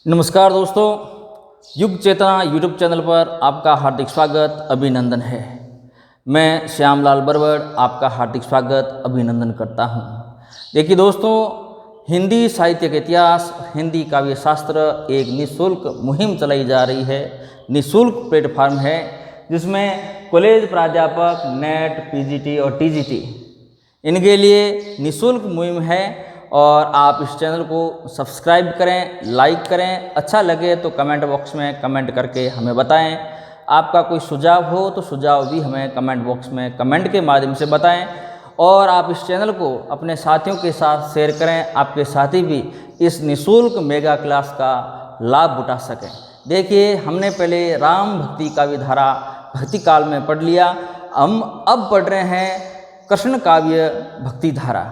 नमस्कार दोस्तों, युग चेतना यूट्यूब चैनल पर आपका हार्दिक स्वागत अभिनंदन है। मैं श्यामलाल बरवड़ आपका हार्दिक स्वागत अभिनंदन करता हूं। देखिए दोस्तों, हिंदी साहित्य के इतिहास, हिंदी काव्य शास्त्र एक निःशुल्क मुहिम चलाई जा रही है। निःशुल्क प्लेटफार्म है जिसमें कॉलेज प्राध्यापक, नेट, पीजीटी और टीजीटी इनके लिए निःशुल्क मुहिम है और आप इस चैनल को सब्सक्राइब करें, लाइक करें। अच्छा लगे तो कमेंट बॉक्स में कमेंट करके हमें बताएं। आपका कोई सुझाव हो तो सुझाव भी हमें कमेंट बॉक्स में कमेंट के माध्यम से बताएं और आप इस चैनल को अपने साथियों के साथ शेयर करें। आपके साथी भी इस निःशुल्क मेगा क्लास का लाभ उठा सकें। देखिए, हमने पहले राम भक्ति काव्य धारा भक्ति काल में पढ़ लिया। हम अब पढ़ रहे हैं कृष्ण काव्य भक्ति धारा।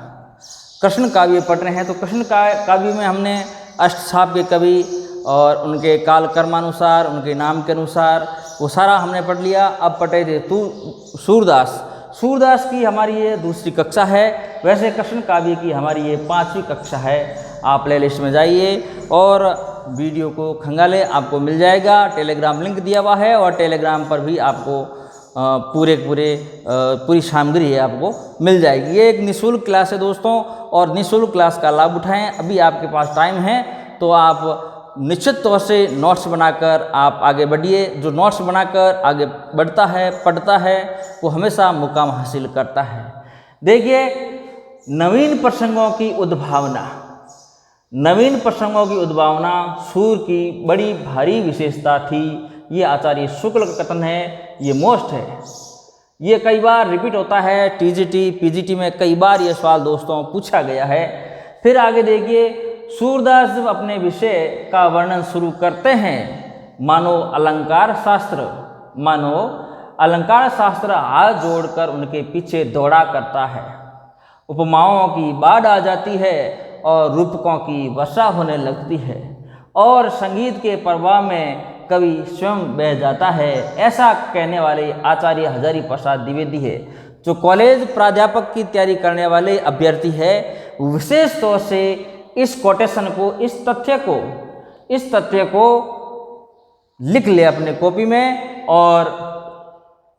कृष्ण काव्य पढ़ रहे हैं तो कृष्ण काव्य में हमने अष्टसाप्य कवि और उनके काल कर्मानुसार, उनके नाम के अनुसार वो सारा हमने पढ़ लिया। अब पढ़ रहे थे सूरदास की हमारी ये दूसरी कक्षा है। वैसे कृष्ण काव्य की हमारी ये 5वीं कक्षा है। आप प्लेलिस्ट में जाइए और वीडियो को खंगालें, आपको मिल जाएगा। टेलीग्राम लिंक दिया हुआ है और टेलीग्राम पर भी आपको पूरी सामग्री है आपको मिल जाएगी। ये एक निःशुल्क क्लास है दोस्तों और निःशुल्क क्लास का लाभ उठाएं। अभी आपके पास टाइम है तो आप निश्चित तौर से नोट्स बनाकर आप आगे बढ़िए। जो नोट्स बनाकर आगे बढ़ता है, पढ़ता है, वो हमेशा मुकाम हासिल करता है। देखिए, नवीन प्रसंगों की उद्भावना, नवीन प्रसंगों की उद्भावना सूर की बड़ी भारी विशेषता थी। ये आचार्य शुक्ल का कथन है, ये मोस्ट है। ये कई बार रिपीट होता है, टीजीटी पीजीटी में कई बार ये सवाल दोस्तों पूछा गया है। फिर आगे देखिए, सूरदास जब अपने विषय का वर्णन शुरू करते हैं, मानो अलंकार शास्त्र हाथ जोड़कर उनके पीछे दौड़ा करता है। उपमाओं की बाढ़ आ जाती है और रूपकों की वर्षा होने लगती है और संगीत के प्रवाह में कवि स्वयं बह जाता है। ऐसा कहने वाले आचार्य हजारी प्रसाद द्विवेदी है। जो कॉलेज प्राध्यापक की तैयारी करने वाले अभ्यर्थी है, विशेष तौर से इस कोटेशन को, इस तथ्य को लिख ले अपने कॉपी में और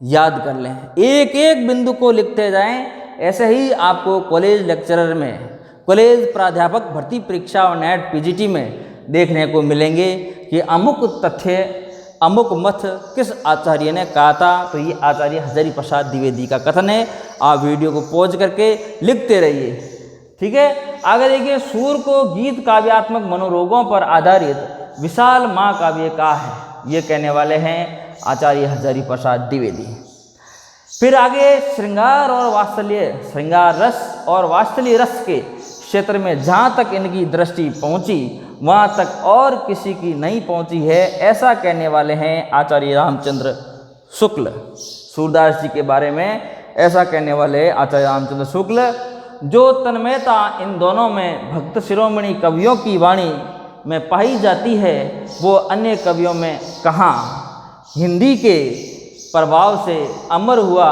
याद कर लें। एक एक बिंदु को लिखते जाएं। ऐसे ही आपको कॉलेज लेक्चरर में, कॉलेज प्राध्यापक भर्ती परीक्षा और नेट पीजीटी में देखने को मिलेंगे कि अमुक तथ्य, अमुक मत किस आचार्य ने कहा था। तो ये आचार्य हजारी प्रसाद द्विवेदी का कथन है। आप वीडियो को पॉज करके लिखते रहिए, ठीक है। आगे देखिए, सूर को गीत काव्यात्मक मनोरोगों पर आधारित विशाल महाकाव्य का है, ये कहने वाले हैं आचार्य हजारी प्रसाद द्विवेदी। फिर आगे श्रृंगार रस और वात्सल्य रस के क्षेत्र में जहाँ तक इनकी दृष्टि पहुँची, वहाँ तक और किसी की नहीं पहुँची है, ऐसा कहने वाले हैं आचार्य रामचंद्र शुक्ल। सूरदास जी के बारे में ऐसा कहने वाले आचार्य रामचंद्र शुक्ल। जो तन्मयता इन दोनों में भक्त शिरोमणि कवियों की वाणी में पाई जाती है, वो अन्य कवियों में कहाँ। हिंदी के प्रभाव से अमर हुआ,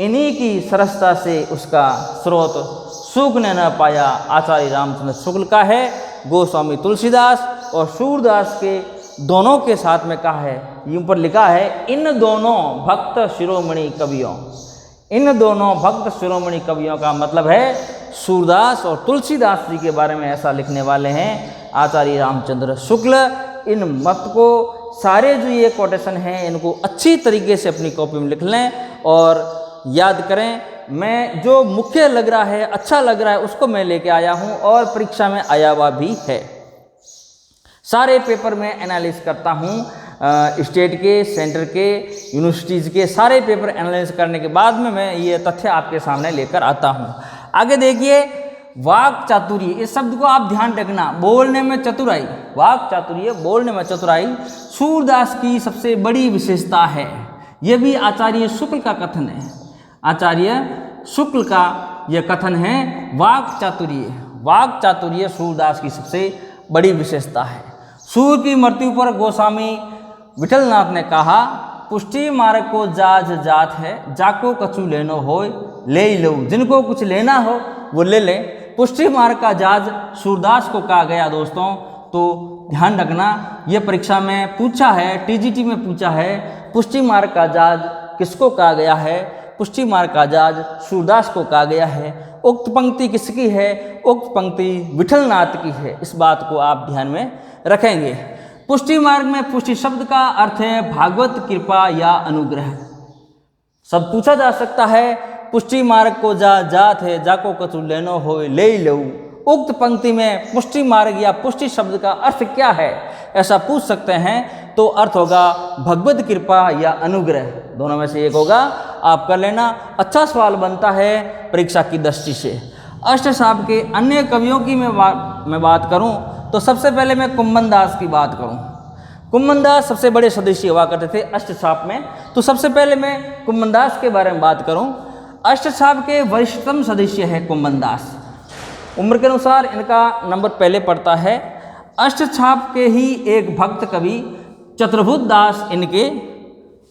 इन्हीं की सरसता से उसका स्रोत सूखने न पाया। आचार्य रामचंद्र शुक्ल का है। गोस्वामी तुलसीदास और सूरदास के दोनों के साथ में कहा है, यूं पर लिखा है, इन दोनों भक्त शिरोमणि कवियों। इन दोनों भक्त शिरोमणि कवियों का मतलब है सूरदास और तुलसीदास जी के बारे में ऐसा लिखने वाले हैं आचार्य रामचंद्र शुक्ल। इन मत को सारे जो ये कोटेशन हैं, इनको अच्छी तरीके से अपनी कॉपी में लिख लें और याद करें। मैं जो मुख्य लग रहा है, अच्छा लग रहा है, उसको मैं लेके आया हूँ और परीक्षा में आया हुआ भी है। सारे पेपर में एनालिसिस करता हूँ, स्टेट के, सेंटर के, यूनिवर्सिटीज़ के सारे पेपर एनालिसिस करने के बाद में मैं ये तथ्य आपके सामने लेकर आता हूँ। आगे देखिए, वाक चातुर्य, इस शब्द को आप ध्यान रखना, बोलने में चतुराई। वाक चातुर्य, बोलने में चतुराई सूरदास की सबसे बड़ी विशेषता है। यह भी आचार्य शुक्ल का कथन है। आचार्य शुक्ल का यह कथन है, वाक चातुर्य सूरदास की सबसे बड़ी विशेषता है। सूर की मृत्यु पर गोस्वामी विठलनाथ ने कहा, पुष्टि मार्ग को जाज जात है, जाको कछु लेनो हो ले लो। जिनको कुछ लेना हो वो ले लें। पुष्टि मार्ग का जाज सूरदास को कहा गया दोस्तों। तो ध्यान रखना, ये परीक्षा में पूछा है, टीजीटी में पूछा है, पुष्टि मार्ग का जहाज किसको कहा गया है? पुष्टि मार्ग का जहाज सूरदास को कहा गया है। उक्त पंक्ति किसकी है? उक्त पंक्ति विठलनाथ की है। इस बात को आप ध्यान में रखेंगे। पुष्टि मार्ग में पुष्टि शब्द का अर्थ है भागवत कृपा या अनुग्रह। सब पूछा जा सकता है, पुष्टि मार्ग को जा जात है, जाको कछु लेनो हो ले लऊ। उक्त पंक्ति में पुष्टि मार्ग या पुष्टि शब्द का अर्थ क्या है, ऐसा पूछ सकते हैं, तो अर्थ होगा भगवत कृपा या अनुग्रह, दोनों में से एक होगा, आप कर लेना। अच्छा सवाल बनता है परीक्षा की दृष्टि से। अष्टसाप के अन्य कवियों की मैं बात करूं तो सबसे पहले मैं कुम्मन दास की बात करूं। कुम्मन दास सबसे बड़े सदस्य हुआ करते थे अष्टसाप में, तो सबसे पहले मैं कुम्मन दास के बारे में बात करूं। अष्टसाप के वरिष्ठतम सदस्य है कुम्मन दास। उम्र के अनुसार इनका नंबर पहले पड़ता है। अष्टछाप के ही एक भक्त कवि चतुर्भुज दास इनके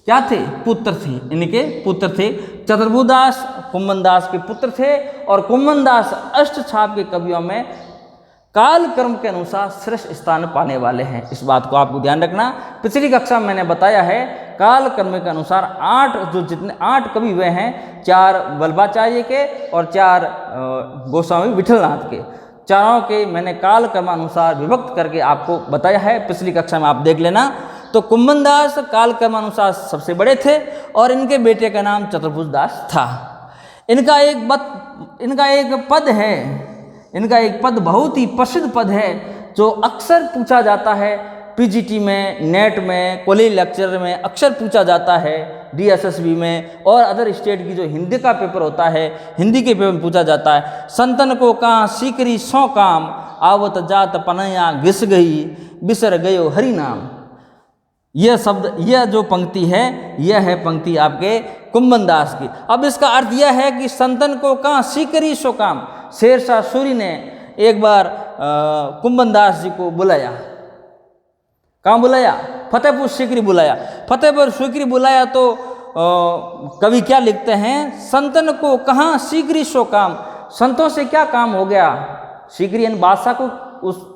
क्या थे? पुत्र थे। इनके पुत्र थे। चतुर्भुज दास कुम्मन दास के पुत्र थे और कुम्मन दास अष्टछाप के कवियों में काल कर्म के अनुसार श्रेष्ठ स्थान पाने वाले हैं। इस बात को आपको ध्यान रखना। पिछली कक्षा में मैंने बताया है काल कर्म के अनुसार जितने 8 कवि हुए हैं, 4 वल्लभाचार्य के और 4 गोस्वामी विठलनाथ के, चारों के मैंने काल कर्मानुसार विभक्त करके आपको बताया है। पिछली कक्षा में आप देख लेना। तो कुम्मन दास काल कर्मानुसार सबसे बड़े थे और इनके बेटे का नाम चतुर्भुज दास था। इनका एक पद बहुत ही प्रसिद्ध पद है जो अक्सर पूछा जाता है पीजीटी में, नेट में, कॉलेज लेक्चर में अक्सर पूछा जाता है, डीएसएसबी में और अदर स्टेट की जो हिंदी का पेपर होता है, हिंदी के पेपर में पूछा जाता है। संतन को कहाँ सीकरी सौ काम, आवत जात पनैया घिस गई, बिसर गयो हरि नाम। यह शब्द, यह जो पंक्ति है, यह है पंक्ति आपके कुम्मन दास की। अब इसका अर्थ यह है कि संतन को कहाँ सीकरी सो काम। शेरशाह सूरी ने एक बार कुम्मन दास जी को बुलाया। कहाँ बुलाया? फतेहपुर सीकरी बुलाया। फतेहपुर सीकरी बुलाया तो कवि क्या लिखते हैं? संतन को कहाँ सीकरी सो काम। संतों से क्या काम हो गया? सीकरी यानी बादशाह को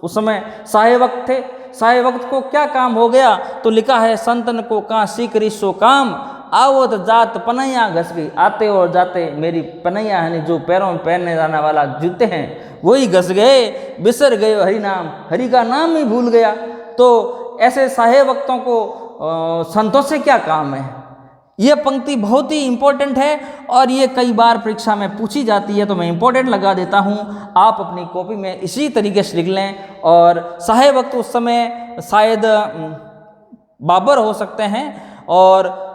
उस समय साहे वक्त थे, साहे वक्त को क्या काम हो गया? तो लिखा है संतन को कहाँ सीकरी सो काम, आवत जात पनैया घस गई। आते और जाते मेरी पनैया यानी जो पैरों में पहनने जाने वाला जूते हैं वही घस गए, बिसर गए हरि नाम, हरि का नाम ही भूल गया। तो ऐसे साहे वक्तों को संतों से क्या काम है? ये पंक्ति बहुत ही इम्पोर्टेंट है और ये कई बार परीक्षा में पूछी जाती है, तो मैं इम्पोर्टेंट लगा देता हूँ। आप अपनी कॉपी में इसी तरीके से लिख लें। और साहे वक्त उस समय शायद बाबर हो सकते हैं और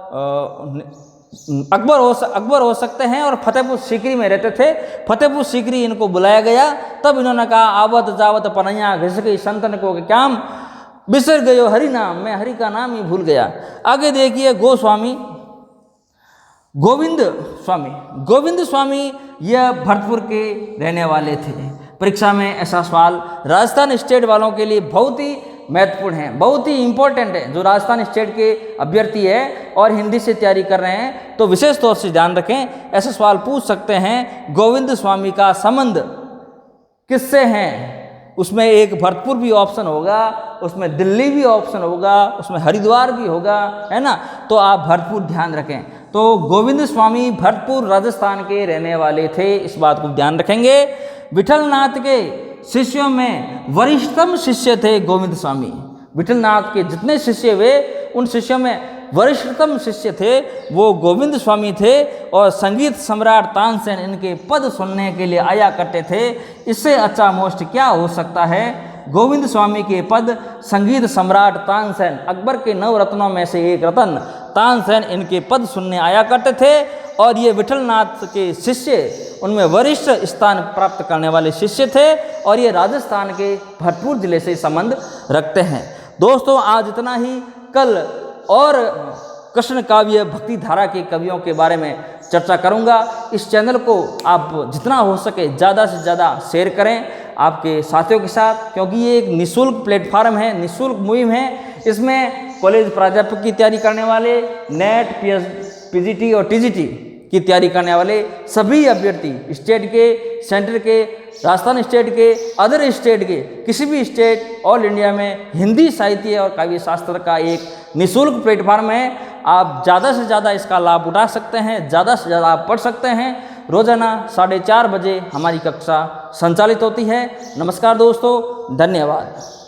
अकबर हो सकते हैं और फतेहपुर सीकरी में रहते थे। फतेहपुर सीकरी इनको बुलाया गया, तब इन्होंने कहा आवत जावत पनैया घिस गई, संतन को क्या बिसर गयो हरि नाम, मैं हरि का नाम ही भूल गया। आगे देखिए गोविंद स्वामी यह भरतपुर के रहने वाले थे। परीक्षा में ऐसा सवाल राजस्थान स्टेट वालों के लिए बहुत ही महत्वपूर्ण है, बहुत ही इंपॉर्टेंट है। जो राजस्थान स्टेट के अभ्यर्थी है और हिंदी से तैयारी कर रहे हैं तो विशेष तौर से ध्यान रखें। ऐसे सवाल पूछ सकते हैं गोविंद स्वामी का संबंध किससे है? उसमें एक भरतपुर भी ऑप्शन होगा, उसमें दिल्ली भी ऑप्शन होगा, उसमें हरिद्वार भी होगा, है ना। तो आप भरतपुर ध्यान रखें। तो गोविंद स्वामी भरतपुर राजस्थान के रहने वाले थे, इस बात को ध्यान रखेंगे। विठलनाथ के शिष्यों में वरिष्ठतम शिष्य थे गोविंद स्वामी। विठलनाथ के जितने शिष्य हुए उन शिष्यों में वरिष्ठतम शिष्य थे वो गोविंद स्वामी थे। और संगीत सम्राट तानसेन इनके पद सुनने के लिए आया करते थे। इससे अच्छा मोस्ट क्या हो सकता है? गोविंद स्वामी के पद संगीत सम्राट तानसेन, अकबर के 9 रत्नों में से एक रत्न तानसेन, इनके पद सुनने आया करते थे। और ये विठलनाथ के शिष्य उनमें वरिष्ठ स्थान प्राप्त करने वाले शिष्य थे और ये राजस्थान के भरतपुर जिले से संबंध रखते हैं। दोस्तों आज इतना ही। कल और कृष्ण काव्य भक्ति धारा के कवियों के बारे में चर्चा करूंगा। इस चैनल को आप जितना हो सके ज़्यादा से ज़्यादा शेयर करें आपके साथियों के साथ, क्योंकि ये एक निःशुल्क प्लेटफार्म है, निःशुल्क मुहिम है। इसमें कॉलेज प्राध्यापक की तैयारी करने वाले, नेट, पीजीटी और टीजीटी की तैयारी करने वाले सभी अभ्यर्थी, स्टेट के, सेंटर के, राजस्थान स्टेट के, अदर स्टेट के, किसी भी स्टेट ऑल इंडिया में हिंदी साहित्य और काव्य शास्त्र का एक निःशुल्क प्लेटफार्म है। आप ज़्यादा से ज़्यादा इसका लाभ उठा सकते हैं, ज़्यादा से ज़्यादा आप पढ़ सकते हैं। रोज़ाना 4:30 बजे हमारी कक्षा संचालित होती है। नमस्कार दोस्तों, धन्यवाद।